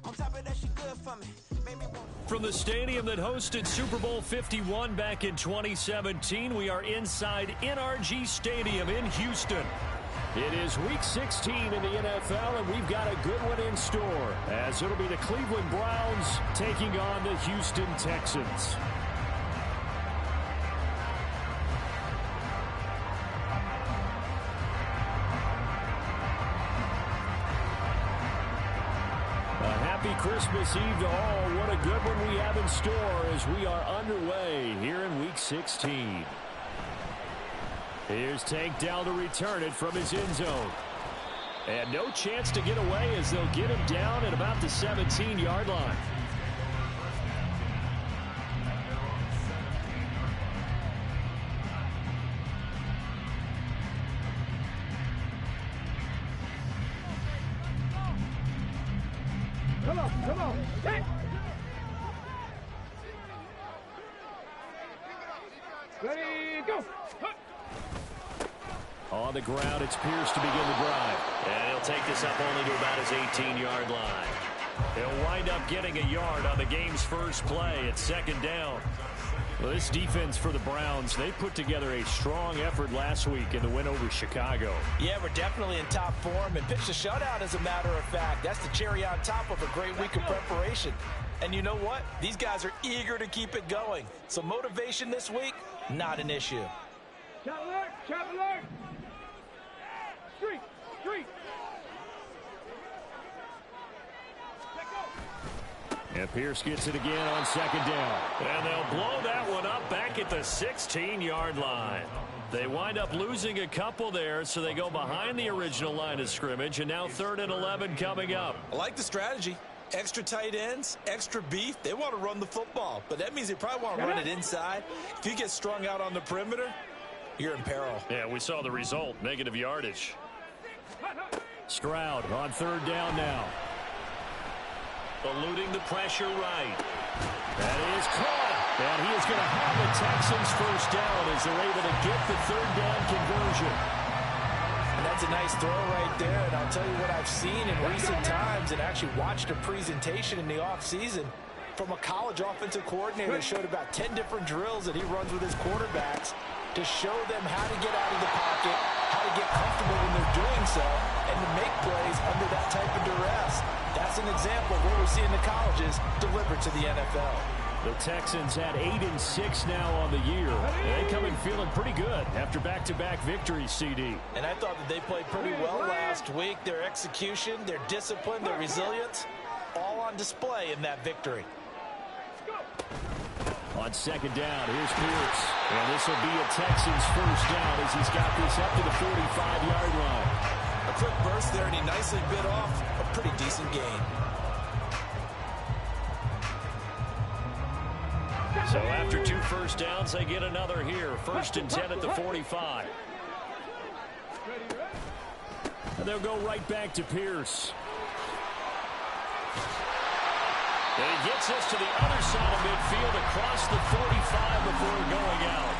On top of that, she good for me. From the stadium that hosted Super Bowl 51 back in 2017, we are inside NRG Stadium in Houston. It is Week 16 in the NFL, and we've got a good one in store, as it'll be the Cleveland Browns taking on the Houston Texans. Happy Christmas Eve to all. What a good one we have in store as we are underway here in Week 16. Here's Tank Dell to return it from his end zone. And no chance to get away as they'll get him down at about the 17-yard line. Come on. Hey. Ready, go. On the ground, it's Pierce to begin the drive. And he'll take this up only to about his 18-yard line. He'll wind up getting a yard on the game's first play at second down. Well, this defense for the Browns, they put together a strong effort last week in the win over Chicago. Yeah, we're definitely in top form and pitched a shutout, as a matter of fact. That's the cherry on top of a great week of preparation. And you know what? These guys are eager to keep it going. So motivation this week, not an issue. Trap alert. Street. And Pierce gets it again on second down. And they'll blow that one up back at the 16-yard line. They wind up losing a couple there, so they go behind the original line of scrimmage, and now 3rd and 11 coming up. I like the strategy. Extra tight ends, extra beef. They want to run the football, but that means they probably want to run it inside. If you get strung out on the perimeter, you're in peril. Yeah, we saw the result, negative yardage. Stroud on 3rd down now. Eluding the pressure right. That is caught. And he is going to have the Texans first down as they're able to get the 3rd down conversion. And that's a nice throw right there. And I'll tell you what I've seen in recent times and actually watched a presentation in the offseason from a college offensive coordinator that showed about 10 different drills that he runs with his quarterbacks to show them how to get out of the pocket, how to get comfortable when they're doing so, and to make plays under that type of duress. That's an example of what we're seeing the colleges deliver to the NFL. The Texans had 8-6 now on the year. They come in feeling pretty good after back-to-back victories, CD. And I thought that they played pretty well last week. Their execution, their discipline, their resilience, all on display in that victory. On second down, here's Pierce. And this will be a Texans first down as he's got this up to the 45-yard line. A quick burst there, and he nicely bit off a pretty decent gain. So after 2 first downs, they get another here. 1st and 10 at the 45. And they'll go right back to Pierce. And he gets us to the other side of midfield across the 45 before going out.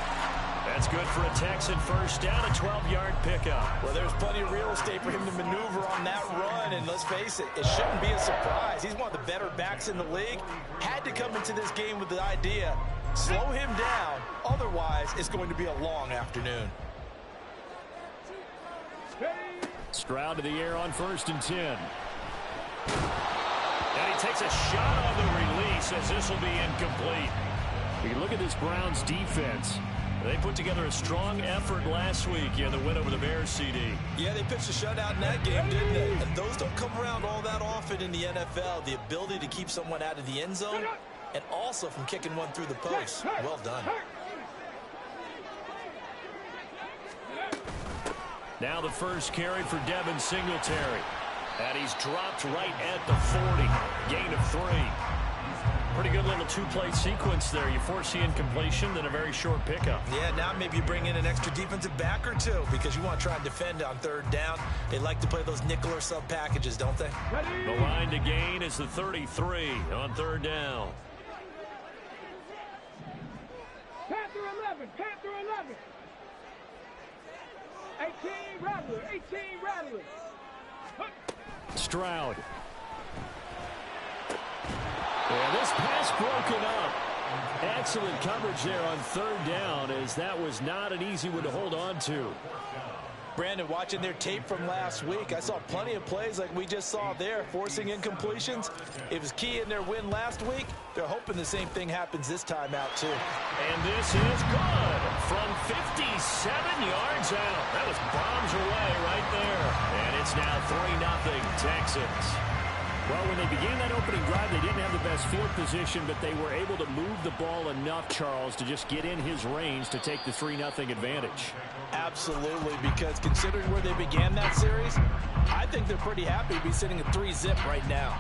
That's good for a Texan first down, a 12-yard pickup. Well, there's plenty of real estate for him to maneuver on that run, and let's face it, it shouldn't be a surprise. He's one of the better backs in the league. Had to come into this game with the idea, slow him down, otherwise it's going to be a long afternoon. Stroud to the air on 1st and 10. And he takes a shot on the release as this will be incomplete. You look at this Browns defense. They put together a strong effort last week in the win over the Bears, CD. Yeah, they pitched a shutout in that game, didn't they? And those don't come around all that often in the NFL. The ability to keep someone out of the end zone and also from kicking one through the post. Well done. Now the first carry for Devin Singletary. And he's dropped right at the 40. Gain of 3. Pretty good little 2-play sequence there. You force the incompletion, then a very short pickup. Yeah, now maybe you bring in an extra defensive back or two because you want to try and defend on 3rd down. They like to play those nickel or sub packages, don't they? The line to gain is the 33 on 3rd down. Panther 11. 18 Rattler. Stroud. And this pass broken up. Excellent coverage there on third down, as that was not an easy one to hold on to. Brandon, watching their tape from last week, I saw plenty of plays like we just saw there, forcing incompletions. It was key in their win last week. They're hoping the same thing happens this time out, too. And this is good from 57 yards out. That was bombs away right there. And it's now 3-0 Texans. Well, when they began that opening drive, they didn't have the best field position, but they were able to move the ball enough, Charles, to just get in his range to take the 3-0 advantage. Absolutely, because considering where they began that series, I think they're pretty happy to be sitting at 3-zip right now.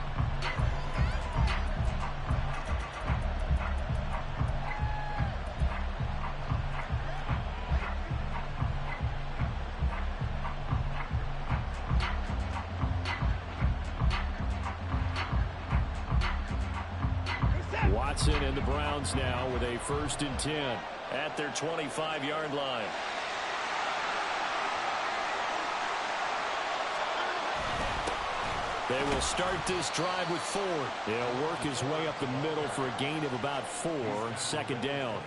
Watson and the Browns now with a 1st and 10 at their 25-yard line. They will start this drive with Ford. He'll work his way up the middle for a gain of about 4, 2nd down.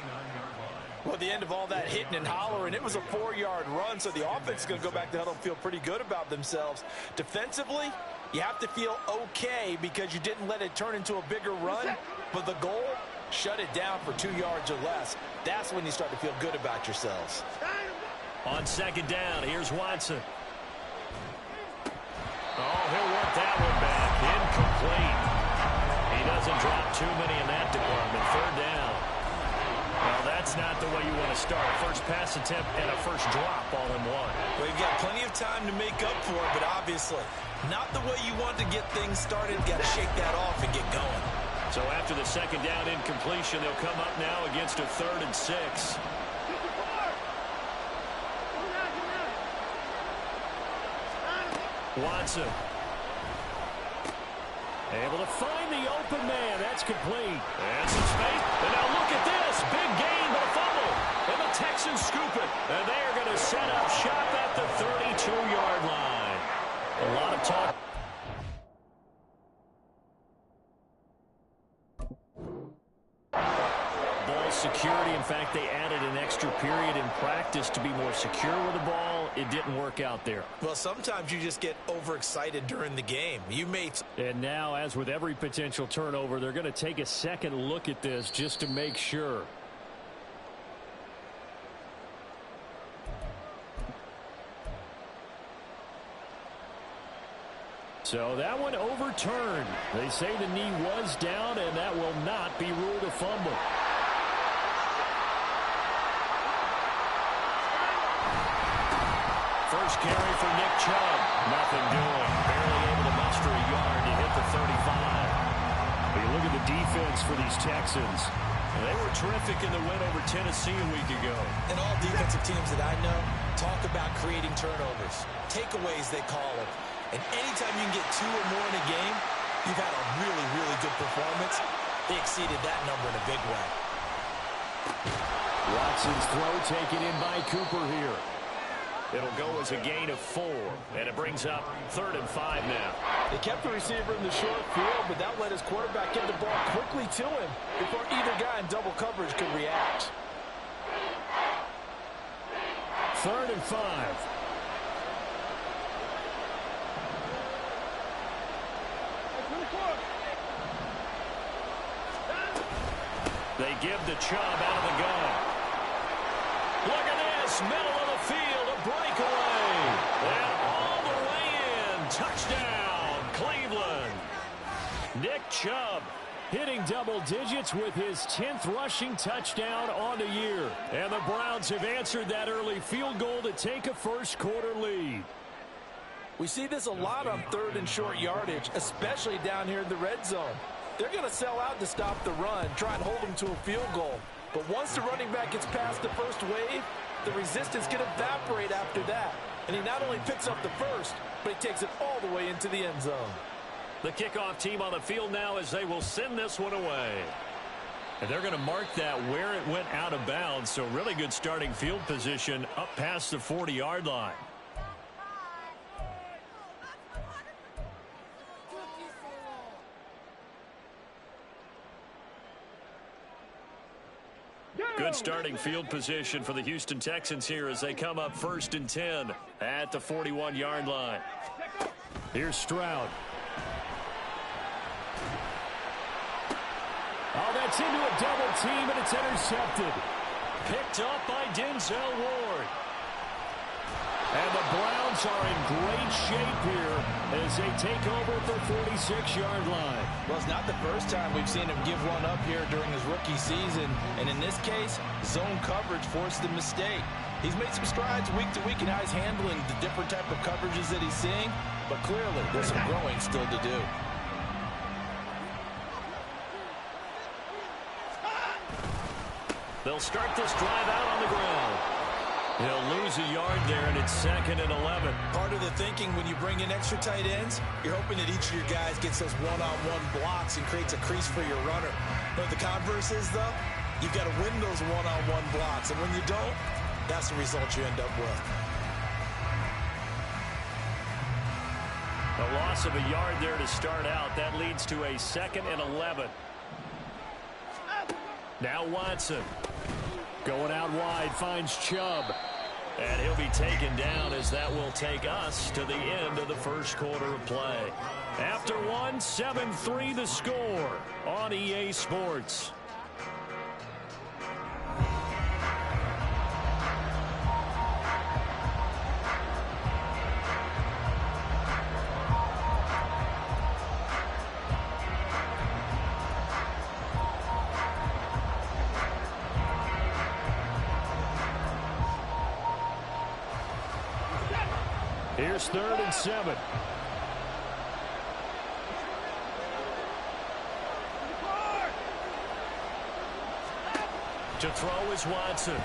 Well, at the end of all that hitting and hollering, it was a 4-yard run, so the offense is going to go back to huddle and feel pretty good about themselves. Defensively, you have to feel okay because you didn't let it turn into a bigger run, but the goal, shut it down for 2 yards or less. That's when you start to feel good about yourselves. On 2nd down, here's Watson. Oh, he'll work that one back. Incomplete. He doesn't drop too many in that department. 3rd down. Well, that's not the way you want to start. First pass attempt and a first drop all in one. Well, you've got plenty of time to make up for it, but obviously not the way you want to get things started. Got to shake that off and get going. So after the 2nd down incompletion, they'll come up now against a 3rd and 6. Watson. Able to find the open man. That's complete. And some space. And now look at this. Big gain, but a fumble. And the Texans scoop it. And they are going to set up shop at the 32-yard line. A lot of talk. Security. In fact, they added an extra period in practice to be more secure with the ball. It didn't work out there. Well, sometimes you just get overexcited during the game. And now, as with every potential turnover, they're going to take a second look at this just to make sure. So that one overturned. They say the knee was down, and that will not be ruled a fumble. First carry for Nick Chubb. Nothing doing. Barely able to muster a yard to hit the 35. But you look at the defense for these Texans. They were terrific in the win over Tennessee a week ago. And all defensive teams that I know talk about creating turnovers. Takeaways, they call it. And anytime you can get 2 or more in a game, you've had a really, really good performance. They exceeded that number in a big way. Watson's throw taken in by Cooper here. It'll go as a gain of 4, and it brings up 3rd and 5 now. They kept the receiver in the short field, but that let his quarterback get the ball quickly to him before either guy in double coverage could react. 3rd and 5. They give the Chubb out of the gun. Look at this, middle of the field, a breakaway. And all the way in, touchdown, Cleveland. Nick Chubb hitting double digits with his 10th rushing touchdown on the year. And the Browns have answered that early field goal to take a first quarter lead. We see this a lot on 3rd and short yardage, especially down here in the red zone. They're going to sell out to stop the run, try and hold them to a field goal. But once the running back gets past the first wave, the resistance can evaporate after that. And he not only picks up the first, but he takes it all the way into the end zone. The kickoff team on the field now as they will send this one away. And they're going to mark that where it went out of bounds. So really good starting field position up past the 40-yard line. Good starting field position for the Houston Texans here as they come up 1st and 10 at the 41-yard line. Here's Stroud. Oh, that's into a double team, and it's intercepted. Picked up by Denzel Ward. And the Browns are in great shape here as they take over at the 46-yard line. Well, it's not the first time we've seen him give one up here during his rookie season. And in this case, zone coverage forced the mistake. He's made some strides week to week in how he's handling the different type of coverages that he's seeing. But clearly, there's some growing still to do. They'll start this drive out on the ground. He'll lose a yard there, and it's 2nd and 11. Part of the thinking when you bring in extra tight ends, you're hoping that each of your guys gets those one-on-one blocks and creates a crease for your runner. But the converse is, though, you've got to win those one-on-one blocks. And when you don't, that's the result you end up with. A loss of a yard there to start out. That leads to a 2nd and 11. Now Watson. Going out wide, finds Chubb. And he'll be taken down as that will take us to the end of the first quarter of play. After one, 7-3 the score on EA Sports. Here's 3rd and 7. To throw is Watson. He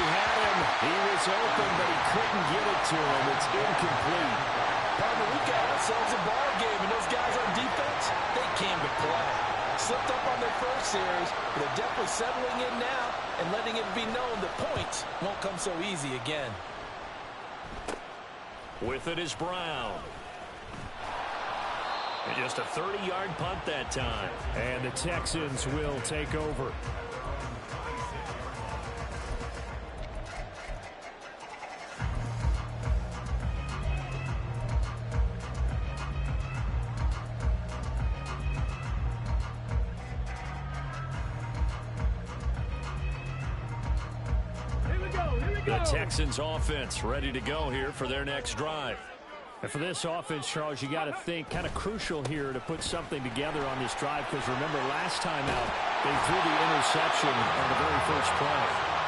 had him. He was open, but he couldn't get it to him. It's incomplete. Partner, we've got ourselves a ball game, and those guys on defense, they came to play. Slipped up on their first series, but they're definitely settling in now and letting it be known that points won't come so easy again. With it is Brown. And just a 30-yard punt that time. And the Texans will take over. The Texans offense ready to go here for their next drive. And for this offense, Charles, you got to think kind of crucial here to put something together on this drive, because remember last time out they threw the interception on the very first play.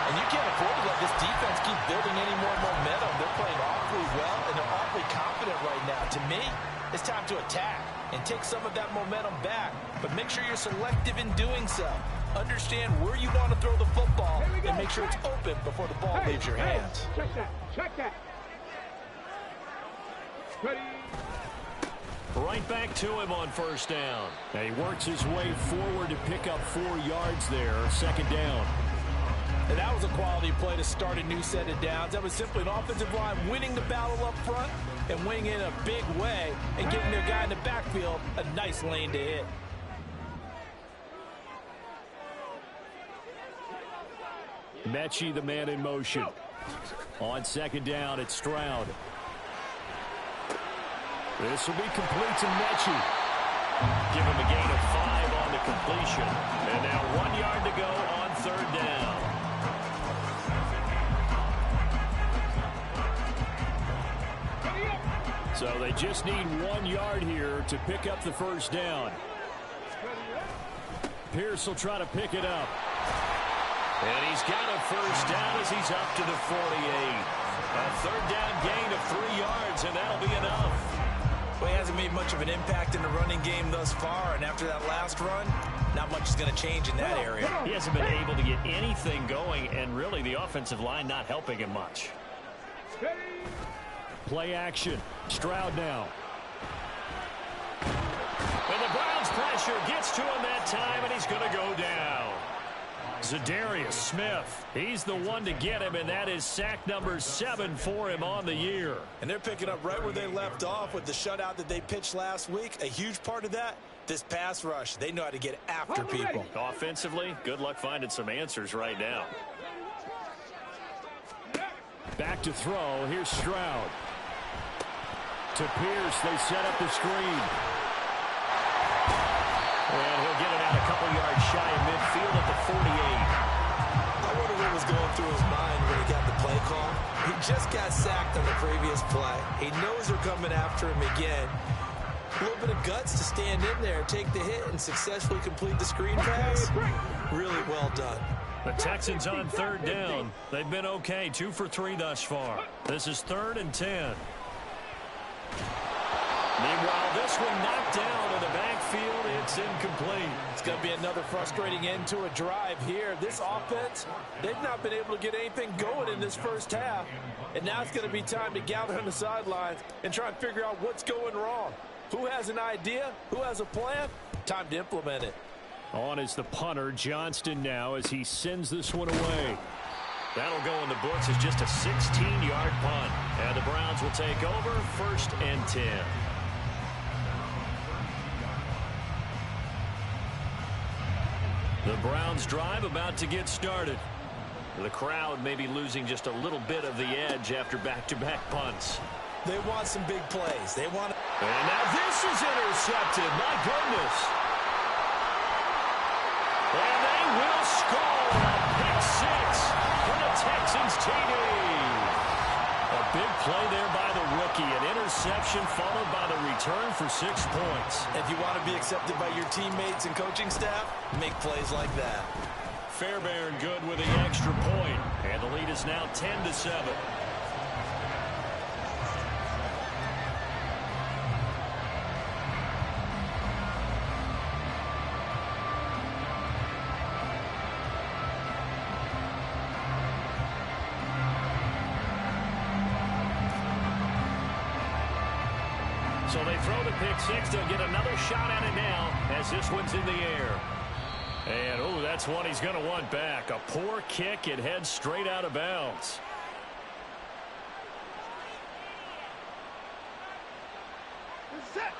And you can't afford to let this defense keep building any more momentum. They're playing awfully well, and they're awfully confident right now. To me, it's time to attack and take some of that momentum back. But make sure you're selective in doing so. Understand where you want to throw the football and make sure it's open before the ball leaves your hands. Check that. Check that. Ready. Right back to him on first down. And he works his way forward to pick up 4 yards there. 2nd down. And that was a quality play to start a new set of downs. That was simply an offensive line winning the battle up front and winning in a big way and giving their guy in the backfield a nice lane to hit. Mechie, the man in motion. On 2nd down, it's Stroud. This will be complete to Mechie. Give him a gain of 5 on the completion. And now 1 yard to go on 3rd down. So they just need 1 yard here to pick up the first down. Pierce will try to pick it up. And he's got a first down as he's up to the 48. A 3rd down gain of 3 yards, and that'll be enough. Well, he hasn't made much of an impact in the running game thus far, and after that last run, not much is going to change in that area. He hasn't been able to get anything going, and really the offensive line not helping him much. Play action. Stroud now. And the Browns pressure gets to him that time, and he's going to go down. Za'Darius Smith, he's the one to get him, and that is sack number 7 for him on the year. And they're picking up right where they left off with the shutout that they pitched last week. A huge part of that, this pass rush. They know how to get after people. Offensively, good luck finding some answers right now. Back to throw. Here's Stroud. To Pierce, they set up the screen. And he'll get it out a couple yards shy of midfield at the 48. I wonder what was going through his mind when he got the play call. He just got sacked on the previous play. He knows they're coming after him again. A little bit of guts to stand in there, take the hit, and successfully complete the screen pass. Really well done. The Texans on 3rd down. They've been okay, 2 for 3 thus far. This is 3rd and 10. Meanwhile, this one knocked down in the backfield. It's incomplete. It's going to be another frustrating end to a drive here. This offense, they've not been able to get anything going in this first half. And now it's going to be time to gather on the sidelines and try and figure out what's going wrong. Who has an idea? Who has a plan? Time to implement it. On is the punter, Johnston, now as he sends this one away. That'll go in the books as just a 16-yard punt. And the Browns will take over 1st and 10. The Browns drive about to get started. The crowd may be losing just a little bit of the edge after back-to-back punts. They want some big plays. They want. And now this is intercepted. My goodness. And they will score a pick 6 for the Texans TD. A big play there by the rookie. An interception followed by the return for 6 points. If you want to be accepted by your teammates and coaching staff, make plays like that. Fairbairn good with the extra point. And the lead is now 10-7. So they throw the pick 6. They'll get another shot at it now as this one's in the air. And, oh, that's one he's going to want back. A poor kick. It heads straight out of bounds.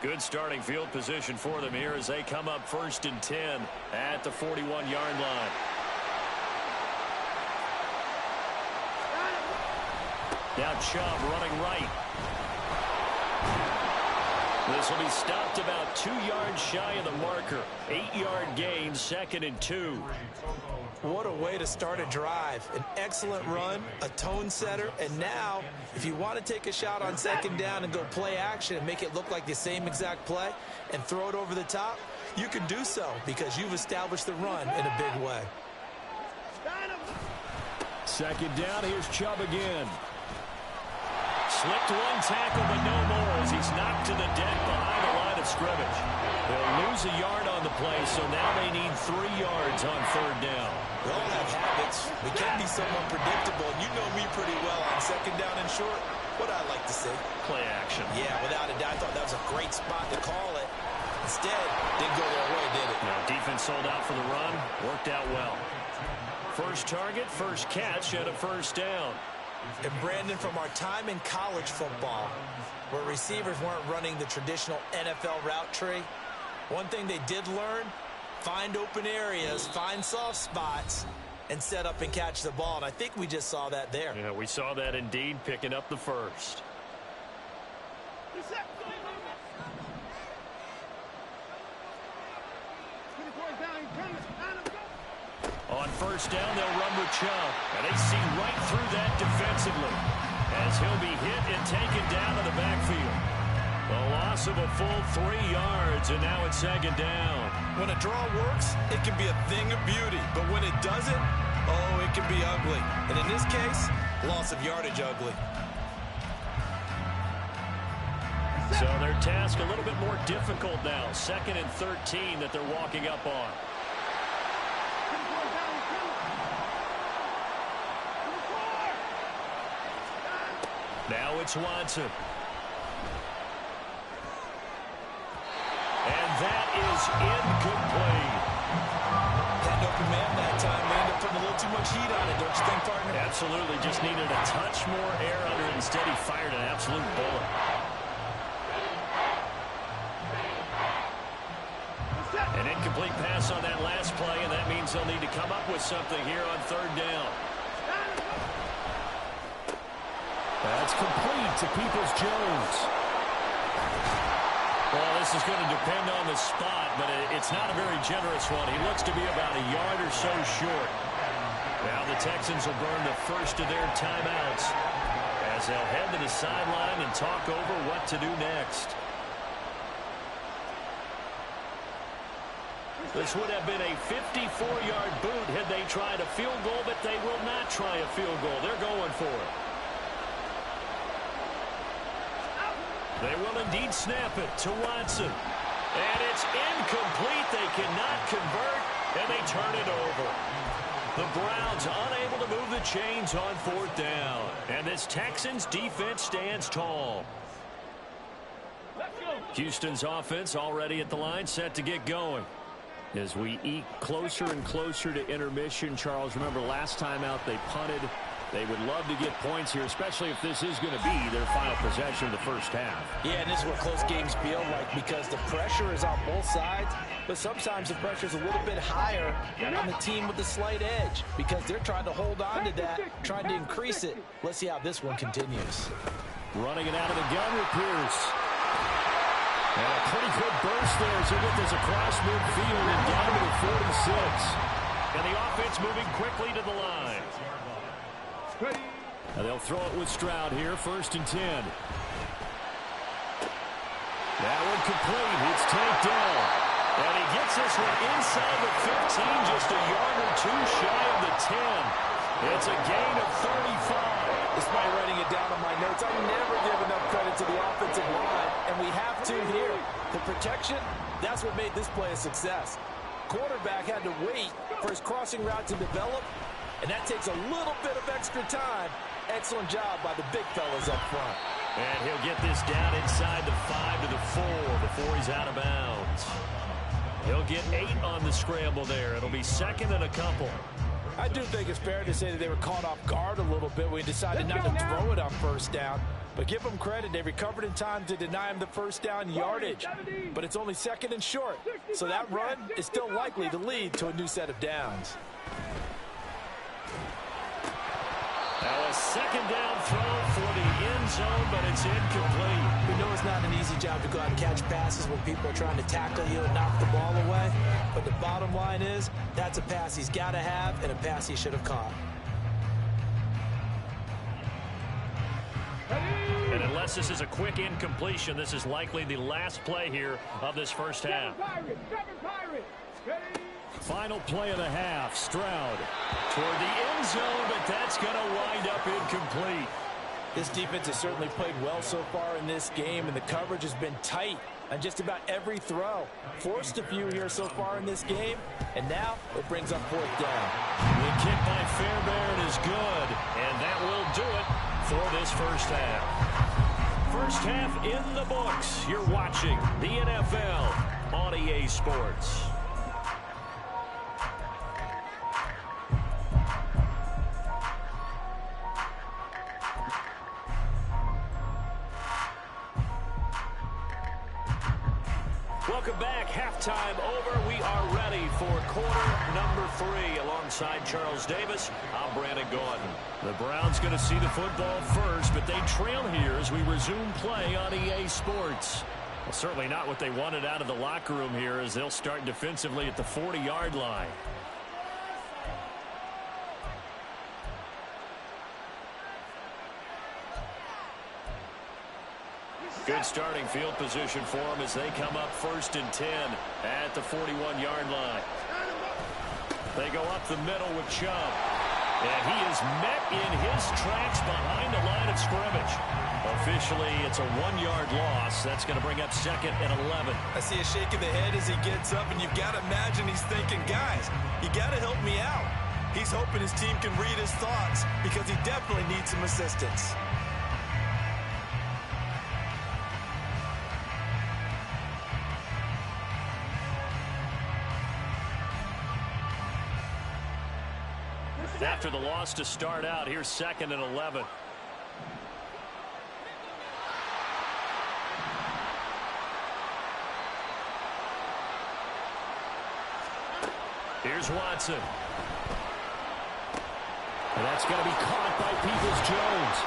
Good starting field position for them here as they come up 1st and 10 at the 41-yard line. Now Chubb running right. This will be stopped about 2 yards shy of the marker. 8-yard gain, 2nd and 2. What a way to start a drive. An excellent run, a tone setter, and now, if you want to take a shot on 2nd down and go play action and make it look like the same exact play and throw it over the top, you can do so because you've established the run in a big way. 2nd down, here's Chubb again. Slipped one tackle, but no more as he's knocked to the deck behind the line of scrimmage. They'll lose a yard on the play, so now they need 3 yards on 3rd down. We all have habits. We can be somewhat predictable, and you know me pretty well on 2nd down and short. What I like to see. Play action. Yeah, without a doubt. I thought that was a great spot to call it. Instead, didn't go their way, did it? Now, defense sold out for the run. Worked out well. First target, first catch, and a 1st down. And Brandon, from our time in college football, where receivers weren't running the traditional NFL route tree, one thing they did learn, find open areas, find soft spots, and set up and catch the ball. And I think we just saw that there. Yeah, we saw that indeed, picking up the first. On 1st down, they'll run with Chubb. And they see right through that defensively as he'll be hit and taken down to the backfield. The loss of a full 3 yards, and now it's 2nd down. When a draw works, it can be a thing of beauty. But when it doesn't, oh, it can be ugly. And in this case, loss of yardage ugly. So their task a little bit more difficult now. 2nd and 13 that they're walking up on. Now it's Watson. And that is incomplete. an open man that time. They ended up putting a little too much heat on it, don't you think, partner? Absolutely. Just needed a touch more air under it. Instead, he fired an absolute bullet. An incomplete pass on that last play, and that means they'll need to come up with something here on third down. That's complete to Peoples-Jones. Well, this is going to depend on the spot, but it's not a very generous one. He looks to be about a yard or so short. Now the Texans will burn the first of their timeouts as they'll head to the sideline and talk over what to do next. This would have been a 54-yard boot had they tried a field goal, but they will not try a field goal. They're going for it. They will indeed snap it to Watson. And it's incomplete. They cannot convert, and they turn it over. The Browns unable to move the chains on fourth down. And this Texans defense stands tall. Houston's offense already at the line, set to get going. As we eke closer and closer to intermission, Charles, remember last time out they punted. They would love to get points here, especially if this is going to be their final possession of the first half. Yeah, and this is what close games feel like because the pressure is on both sides, but sometimes the pressure is a little bit higher on the team with the slight edge because they're trying to hold on to that, trying to increase it. Let's see how this one continues. Running it out of the gun with Pierce. And a pretty good burst there as it gets across midfield and down to the 46. And the offense moving quickly to the line. And they'll throw it with Stroud here, 1st and 10. That one complete. It's Tank Dell. And he gets this one inside the 15, just a yard or two shy of the 10. It's a gain of 35. Despite writing it down on my notes, I never give enough credit to the offensive line, and we have to here. The protection, that's what made this play a success. Quarterback had to wait for his crossing route to develop, and that takes a little bit of extra time. Excellent job by the big fellas up front. And he'll get this down inside the 5 to the 4 before he's out of bounds. He'll get 8 on the scramble there. It'll be 2nd and a couple. I do think it's fair to say that they were caught off guard a little bit. We decided not to throw it on first down. But give them credit. They recovered in time to deny him the first down yardage. But it's only 2nd and short. So that run is still likely to lead to a new set of downs. Now a 2nd down throw for the end zone, but it's incomplete. We know it's not an easy job to go out and catch passes when people are trying to tackle you and knock the ball away. But the bottom line is, that's a pass he's got to have and a pass he should have caught. And unless this is a quick incompletion, this is likely the last play here of this first half. Final play of the half, Stroud. Toward the end zone, but that's going to wind up incomplete. This defense has certainly played well so far in this game, and the coverage has been tight on just about every throw. Forced a few here so far in this game, and now it brings up 4th down. The kick by Fairbairn is good, and that will do it for this first half. First half in the books. You're watching the NFL on EA Sports. Welcome back. Halftime over. We are ready for quarter number 3. Alongside Charles Davis, I'm Brandon Gaudin. The Browns going to see the football first, but they trail here as we resume play on EA Sports. Well, certainly not what they wanted out of the locker room here as they'll start defensively at the 40-yard line. Good starting field position for them as they come up 1st and 10 at the 41-yard line. They go up the middle with Chubb. And he is met in his tracks behind the line of scrimmage. Officially, it's a 1-yard loss. That's going to bring up 2nd and 11. I see a shake of the head as he gets up, and you've got to imagine he's thinking, guys, you got to help me out. He's hoping his team can read his thoughts because he definitely needs some assistance. After the loss to start out, here's 2nd and 11. Here's Watson. And that's going to be caught by Peoples-Jones.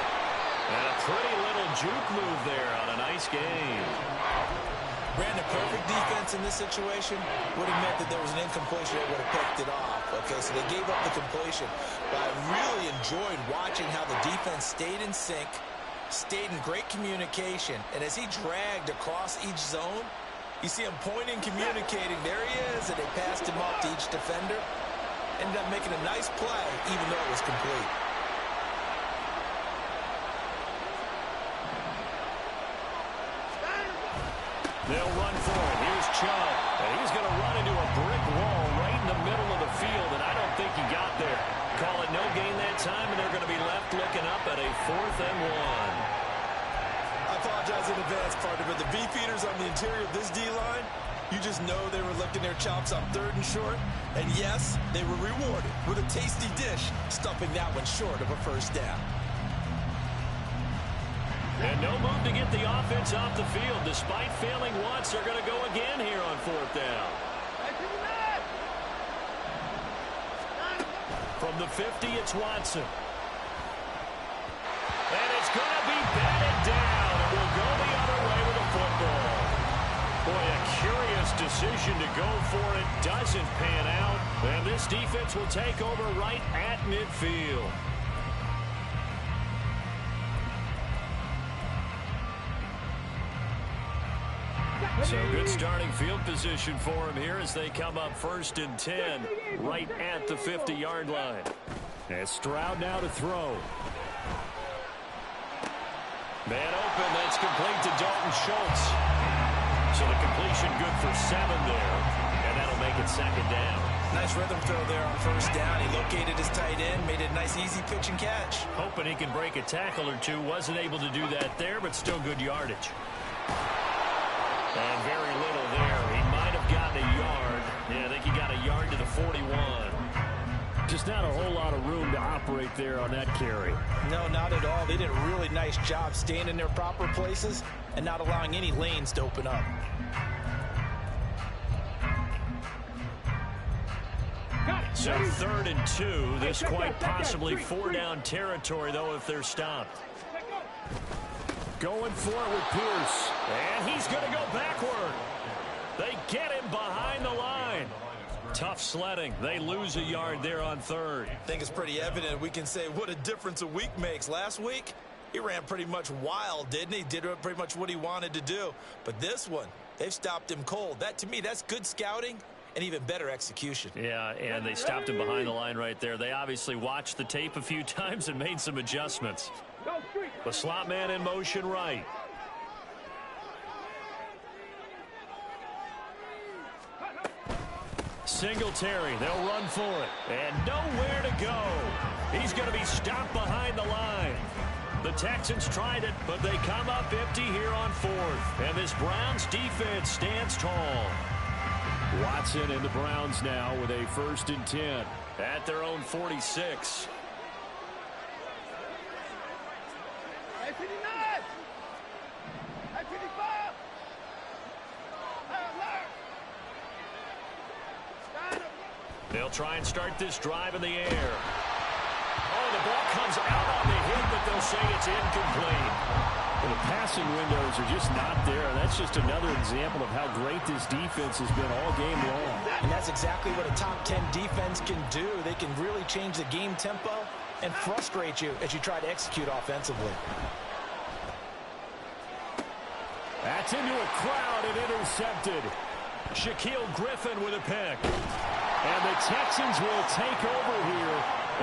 And a pretty little juke move there on a nice game. Brandon, perfect defense in this situation would have meant that there was an incompletion. They would have picked it off. Okay, so they gave up the completion. But I really enjoyed watching how the defense stayed in sync, stayed in great communication. And as he dragged across each zone, you see him pointing, communicating. There he is, and they passed him off to each defender. Ended up making a nice play, even though it was complete. They'll run for it. Here's Chubb. And he's going to run into a brick wall right in the middle of the field, and I don't think he got there. Call it no gain that time, and they're going to be left looking up at a 4th and 1. I apologize in advance, partner, but the beefeaters on the interior of this D-line, you just know they were licking their chops on 3rd and short. And yes, they were rewarded with a tasty dish, stuffing that one short of a first down. And no move to get the offense off the field. Despite failing once, they're going to go again here on 4th down. From the 50, it's Watson. And it's going to be batted down. And we'll go the other way with the football. Boy, a curious decision to go for it. Doesn't pan out. And this defense will take over right at midfield. So good starting field position for him here as they come up 1st and 10 right at the 50-yard line. And Stroud now to throw. Man open, that's complete to Dalton Schultz. So the completion good for 7 there, and that'll make it 2nd down. Nice rhythm throw there on 1st down. He located his tight end, made it a nice easy pitch and catch. Hoping he can break a tackle or two. Wasn't able to do that there, but still good yardage. And very little there. He might have gotten a yard. Yeah, I think he got a yard to the 41. Just not a whole lot of room to operate there on that carry. No, not at all. They did a really nice job staying in their proper places and not allowing any lanes to open up. So 3rd and 2. This quite possibly 4-down territory, though, if they're stopped. Going for it with Pierce. And he's going to go backward. They get him behind the line. Tough sledding. They lose a yard there on 3rd. I think it's pretty evident. We can say what a difference a week makes. Last week, he ran pretty much wild, didn't he? Did pretty much what he wanted to do. But this one, they've stopped him cold. That, to me, that's good scouting and even better execution. Yeah, and they stopped him behind the line right there. They obviously watched the tape a few times and made some adjustments. The slot man in motion right. Singletary, they'll run for it. And nowhere to go. He's going to be stopped behind the line. The Texans tried it, but they come up empty here on 4th. And this Browns defense stands tall. Watson and the Browns now with a 1st and 10. At their own 46. They'll try and start this drive in the air. Oh, the ball comes out on the hit, but they'll say it's incomplete. Well, the passing windows are just not there. That's just another example of how great this defense has been all game long. And that's exactly what a top 10 defense can do. They can really change the game tempo and frustrate you as you try to execute offensively. That's into a crowd and intercepted. Shaquille Griffin with a pick. And the Texans will take over here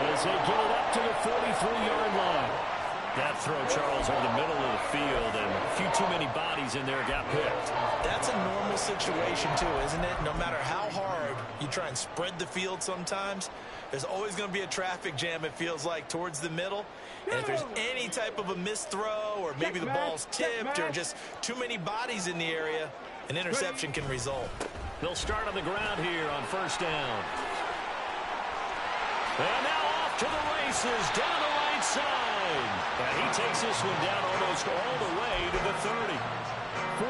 as they get it up to the 43-yard line. That throw, Charles, over the middle of the field, and a few too many bodies in there got picked. That's a normal situation, too, isn't it? No matter how hard you try and spread the field sometimes, there's always going to be a traffic jam, it feels like, towards the middle. And if there's any type of a missed throw or maybe the ball's tipped or just too many bodies in the area, an interception can result. They'll start on the ground here on 1st down. And now off to the races, down the right side. And he takes this one down almost all the way to the 30.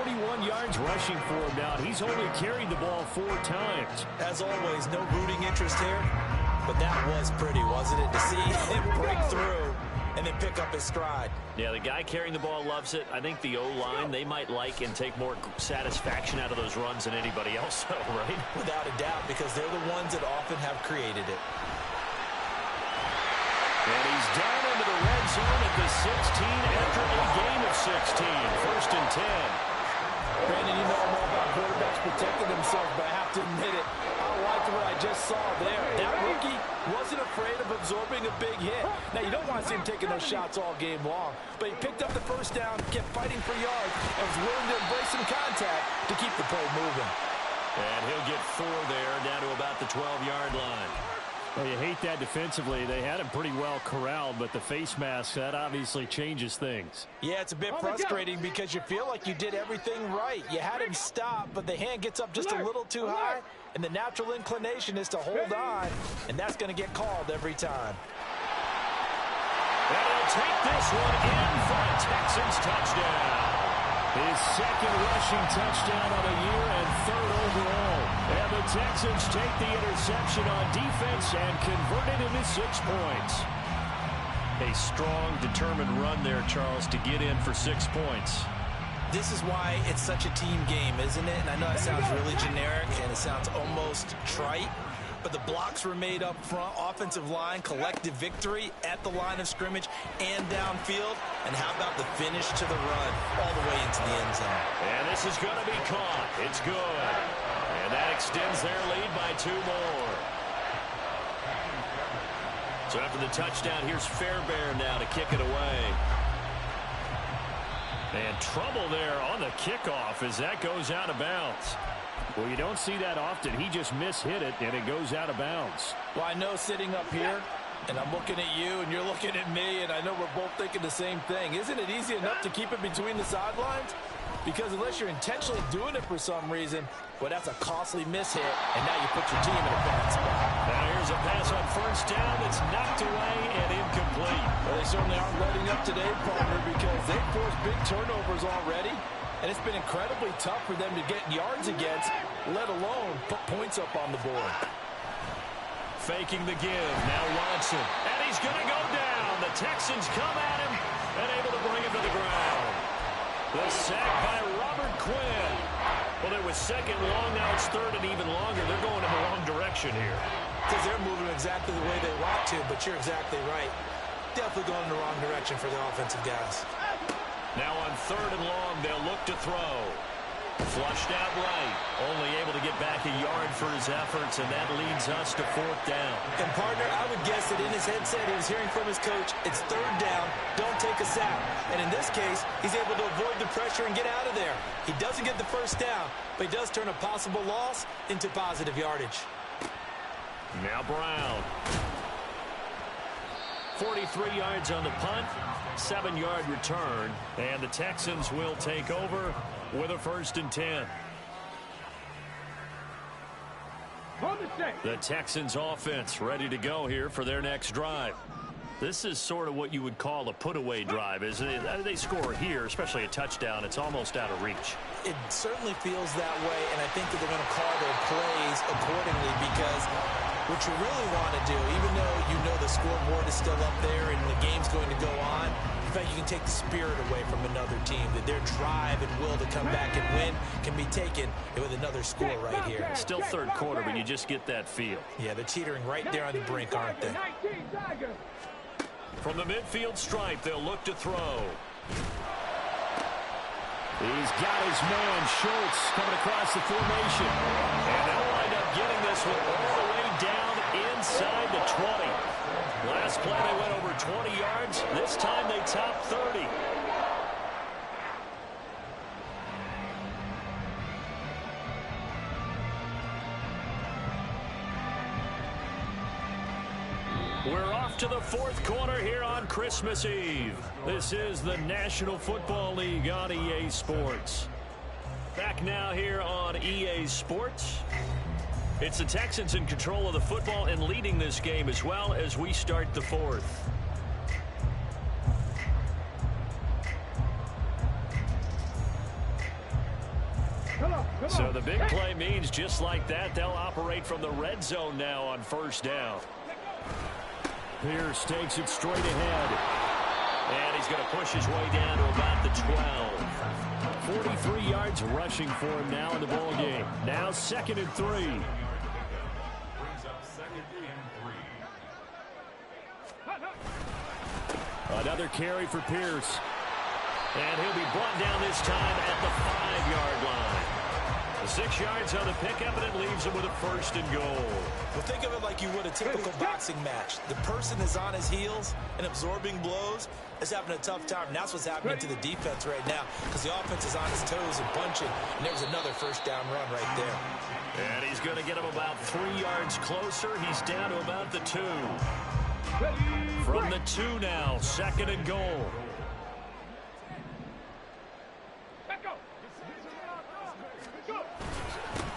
41 yards rushing for him now. He's only carried the ball 4 times. As always, no rooting interest here, but that was pretty, wasn't it, to see him break through and then pick up his stride. Yeah, the guy carrying the ball loves it. I think the O-line, they might like and take more satisfaction out of those runs than anybody else, right? Without a doubt, because they're the ones that often have created it. And he's down into the red zone at the 16 after a gain of 16. 1st and 10. Brandon, you know more about quarterbacks protecting themselves, but I have to admit it. I liked what I just saw there. That rookie wasn't afraid of absorbing a big hit. Now, you don't want to see him taking those shots all game long, but he picked up the first down, kept fighting for yards, and was willing to embrace some contact to keep the play moving. And he'll get 4 there, down to about the 12-yard line. Well, you hate that defensively. They had him pretty well corralled, but the face mask, that obviously changes things. Yeah, it's a bit frustrating because you feel like you did everything right. You had him stop, but the hand gets up just a little too high, and the natural inclination is to hold on, and that's going to get called every time. And he'll take this one in for a Texans touchdown. His 2nd rushing touchdown of the year and 3rd overall. And the Texans take the interception on defense and convert it into 6 points. A strong, determined run there, Charles, to get in for 6 points. This is why it's such a team game, isn't it? And I know it sounds really generic and it sounds almost trite, but the blocks were made up front, offensive line, collective victory at the line of scrimmage and downfield. And how about the finish to the run all the way into the end zone? And this is going to be caught. It's good. And that extends their lead by 2 more. So after the touchdown, here's Fairbairn now to kick it away. And trouble there on the kickoff as that goes out of bounds. Well, you don't see that often. He just mishit it, and it goes out of bounds. Well, I know sitting up here, and I'm looking at you, and you're looking at me, and I know we're both thinking the same thing. Isn't it easy enough to keep it between the sidelines? Because unless you're intentionally doing it for some reason, well, that's a costly mishit, and now you put your team in a bad spot. Now here's a pass on 1st down that's knocked away and incomplete. Well, they certainly aren't letting up today, partner, because they've forced big turnovers already, and it's been incredibly tough for them to get yards against, let alone put points up on the board. Faking the give. Now Watson. And he's going to go down. The Texans come at him and able to bring him to the ground. The sack by Robert Quinn. Well, it was 2nd long. Now it's 3rd and even longer. They're going in the wrong direction here. Because they're moving exactly the way they want to, but you're exactly right. Definitely going in the wrong direction for the offensive guys. Now on 3rd and long, they'll look to throw. Flushed out right. Only able to get back a yard for his efforts, and that leads us to 4th down. And, partner, I would guess that in his headset he was hearing from his coach, it's 3rd down, don't take a sack. And in this case, he's able to avoid the pressure and get out of there. He doesn't get the 1st down, but he does turn a possible loss into positive yardage. Now Brown. 43 yards on the punt, 7-yard return, and the Texans will take over with a 1st and 10. The Texans offense ready to go here for their next drive. This is sort of what you would call a put-away drive, isn't it? They score here, especially a touchdown. It's almost out of reach. It certainly feels that way, and I think that they're going to call their plays accordingly because what you really want to do, even though you know the scoreboard is still up there and the game's going to go on, in fact, you can take the spirit away from another team, that their drive and will to come back and win can be taken with another score right here. Still 3rd quarter, but you just get that feel. Yeah, they're teetering right there on the brink, aren't they? From the midfield stripe, they'll look to throw. He's got his man, Schultz, coming across the formation. And they'll wind up getting this one all the way down inside the 20. Last play, they went over 20 yards. This time, they topped 30. We're off to the 4th quarter here on Christmas Eve. This is the National Football League on EA Sports. Back now here on EA Sports. It's the Texans in control of the football and leading this game as well as we start the fourth. So the big play means just like that, they'll operate from the red zone now on first down. Pierce takes it straight ahead. And he's going to push his way down to about the 12. 43 yards rushing for him now in the ball game. Now 2nd and 3. Another carry for Pierce. And he'll be brought down this time at the 5-yard line. 6 yards on the pickup, and it leaves him with a 1st and goal. Well, think of it like you would a typical boxing match. The person is on his heels and absorbing blows is having a tough time. And that's what's happening to the defense right now because the offense is on his toes and punching. And there's another first down run right there. And he's going to get him about 3 yards closer. He's down to about the 2. From the 2 now, 2nd and goal.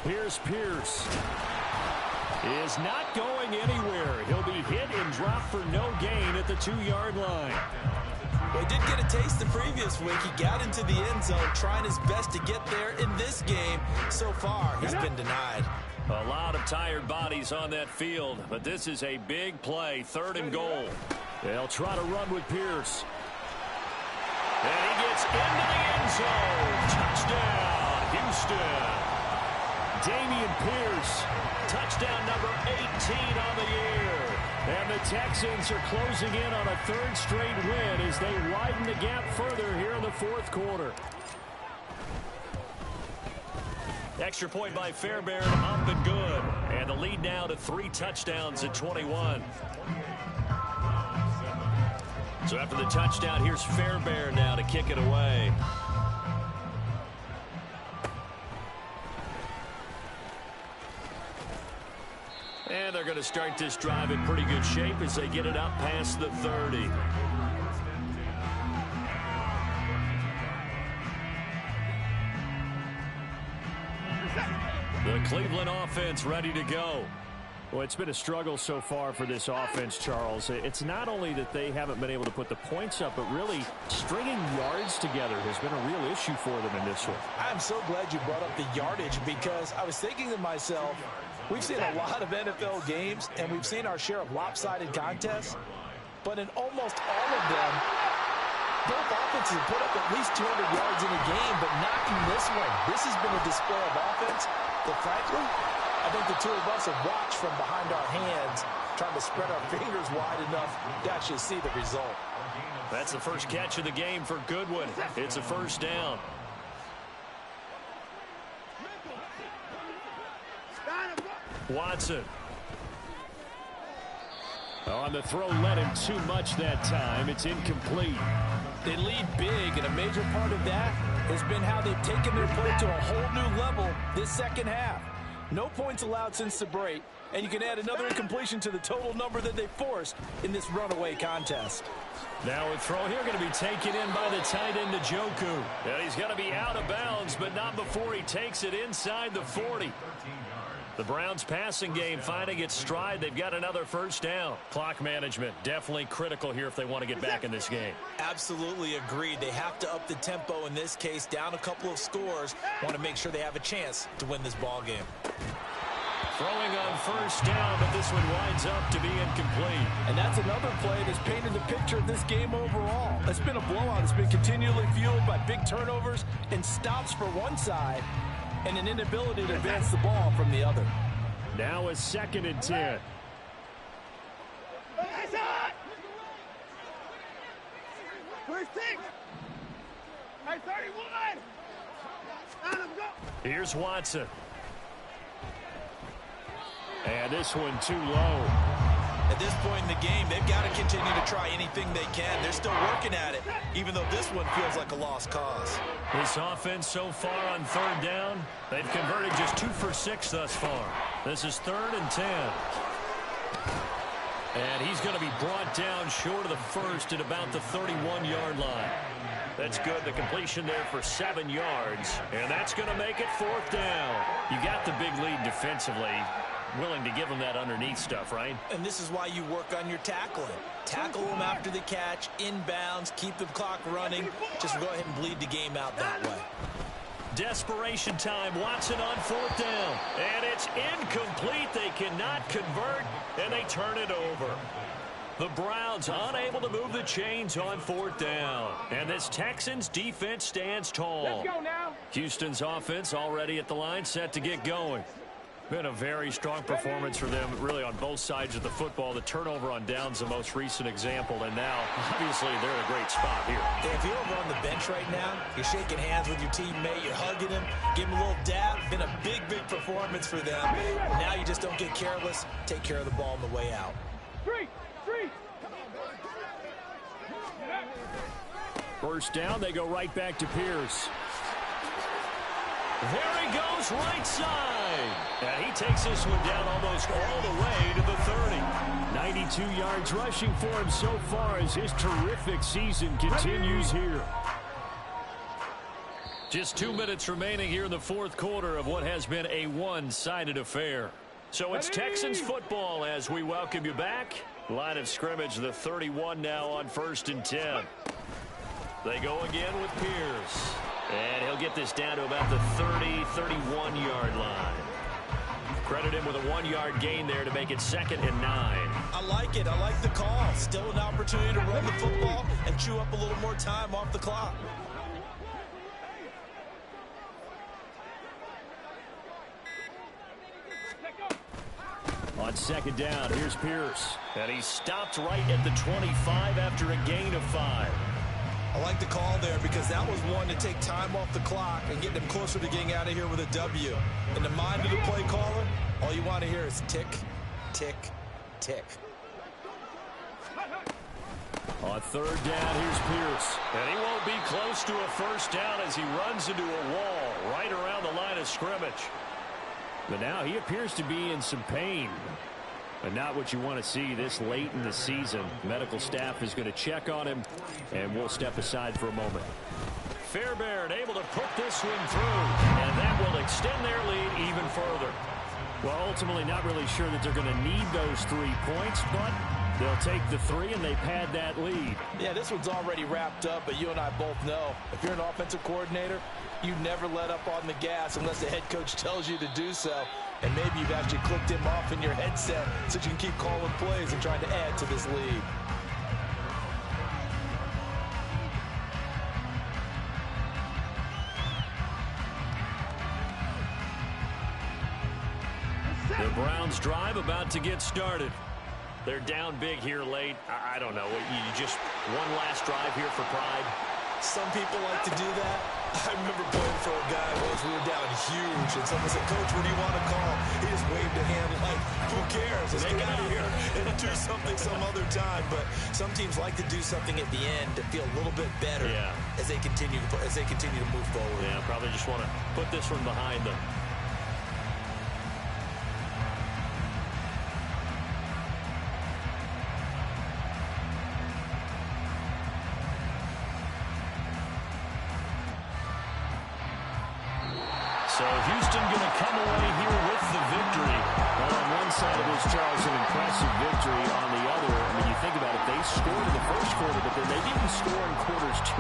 Here's Pierce. Is not going anywhere. He'll be hit and dropped for no gain at the 2-yard line. Well, he did get a taste the previous week. He got into the end zone trying his best to get there in this game. So far, he's been denied. A lot of tired bodies on that field, but this is a big play, 3rd and goal. They'll try to run with Pierce. And he gets into the end zone. Touchdown, Houston. Dameon Pierce, touchdown number 18 on the year. And the Texans are closing in on a 3rd straight win as they widen the gap further here in the 4th quarter. Extra point by Fairbairn, up and good. And the lead now to 3 touchdowns at 21. So after the touchdown, here's Fairbairn now to kick it away. And they're going to start this drive in pretty good shape as they get it up past the 30. The Cleveland offense ready to go. Well, it's been a struggle so far for this offense, Charles. It's not only that they haven't been able to put the points up, but really stringing yards together has been a real issue for them in this one. I'm so glad you brought up the yardage because I was thinking to myself, we've seen a lot of NFL games, and we've seen our share of lopsided contests, but in almost all of them, both offenses have put up at least 200 yards in a game, but not in this one. This has been a display of offense that, frankly, I think the two of us have watched from behind our hands, trying to spread our fingers wide enough to actually see the result. That's the first catch of the game for Goodwin. It's a 1st down. Watson. On the throw, led him too much that time. It's incomplete. They lead big, and a major part of that has been how they've taken their play to a whole new level this 2nd half. No points allowed since the break, and you can add another incompletion to the total number that they forced in this runaway contest. Now a throw here going to be taken in by the tight end, Njoku. And he's going to be out of bounds, but not before he takes it inside the 40. The Browns passing game finding its stride. They've got another 1st down. Clock management definitely critical here if they want to get back in this game. Absolutely agreed. They have to up the tempo in this case, down a couple of scores. Want to make sure they have a chance to win this ball game. Throwing on 1st down, but this one winds up to be incomplete. And that's another play that's painted the picture of this game overall. It's been a blowout. It's been continually fueled by big turnovers and stops for one side and an inability to advance the ball from the other. Now a 2nd and 10. Here's Watson. And this one too low. At this point in the game, they've got to continue to try anything they can. They're still working at it, even though this one feels like a lost cause. This offense so far on 3rd down, they've converted just 2 for 6 thus far. This is 3rd and 10. And he's going to be brought down short of the 1st at about the 31-yard line. That's good. The completion there for 7 yards. And that's going to make it 4th down. You got the big lead defensively. Willing to give them that underneath stuff, right? And this is why you work on your tackling. Tackle them after the catch, inbounds, keep the clock running. Just go ahead and bleed the game out that way. Desperation time. Watson on 4th down. And it's incomplete. They cannot convert, and they turn it over. The Browns unable to move the chains on 4th down. And this Texans defense stands tall. Let's go now. Houston's offense already at the line, set to get going. Been a very strong performance for them, really, on both sides of the football. The turnover on downs, the most recent example, and now, obviously, they're in a great spot here. Yeah, if you're over on the bench right now, you're shaking hands with your teammate, you're hugging him, give him a little dab. Been a big, big performance for them. Now you just don't get careless. Take care of the ball on the way out. Three. First down, they go right back to Pierce. There he goes, right side. And he takes this one down almost all the way to the 30. 92 yards rushing for him so far as his terrific season continues here. Just 2 minutes remaining here in the 4th quarter of what has been a one-sided affair. So it's Texans football as we welcome you back. Line of scrimmage, the 31 now on 1st and 10. They go again with Pierce. And he'll get this down to about the 31-yard line. Credit him with a 1-yard gain there to make it 2nd and 9. I like it. I like the call. Still an opportunity to run the football and chew up a little more time off the clock. On 2nd down, here's Pierce. And he stopped right at the 25 after a gain of 5. I like the call there because that was one to take time off the clock and get them closer to getting out of here with a W. In the mind of the play caller, all you want to hear is tick, tick, tick. On 3rd down, here's Pierce. And he won't be close to a first down as he runs into a wall right around the line of scrimmage. But now he appears to be in some pain. But not what you want to see this late in the season. Medical staff is going to check on him, and we'll step aside for a moment. Fairbairn able to put this one through, and that will extend their lead even further. Well, ultimately not really sure that they're going to need those 3 points, but they'll take the 3 and they pad that lead. Yeah, this one's already wrapped up, but you and I both know if you're an offensive coordinator, you never let up on the gas unless the head coach tells you to do so. And maybe you've actually clicked him off in your headset so you can keep calling plays and trying to add to this lead. The Browns drive about to get started. They're down big here late. I don't know. You just one last drive here for pride. Some people like to do that. I remember playing for a guy once. We were down huge, and someone said, "Coach, what do you want to call?" He just waved a hand like, "Who cares? Let's get out of here and do something some other time." But some teams like to do something at the end to feel a little bit better as they continue to move forward. Yeah, probably just want to put this one behind them. So Houston going to come away here with the victory. Well, on one side it was Charles, an impressive victory. On the other, I mean, you think about it, they scored in the first quarter, but then they didn't score in quarters 2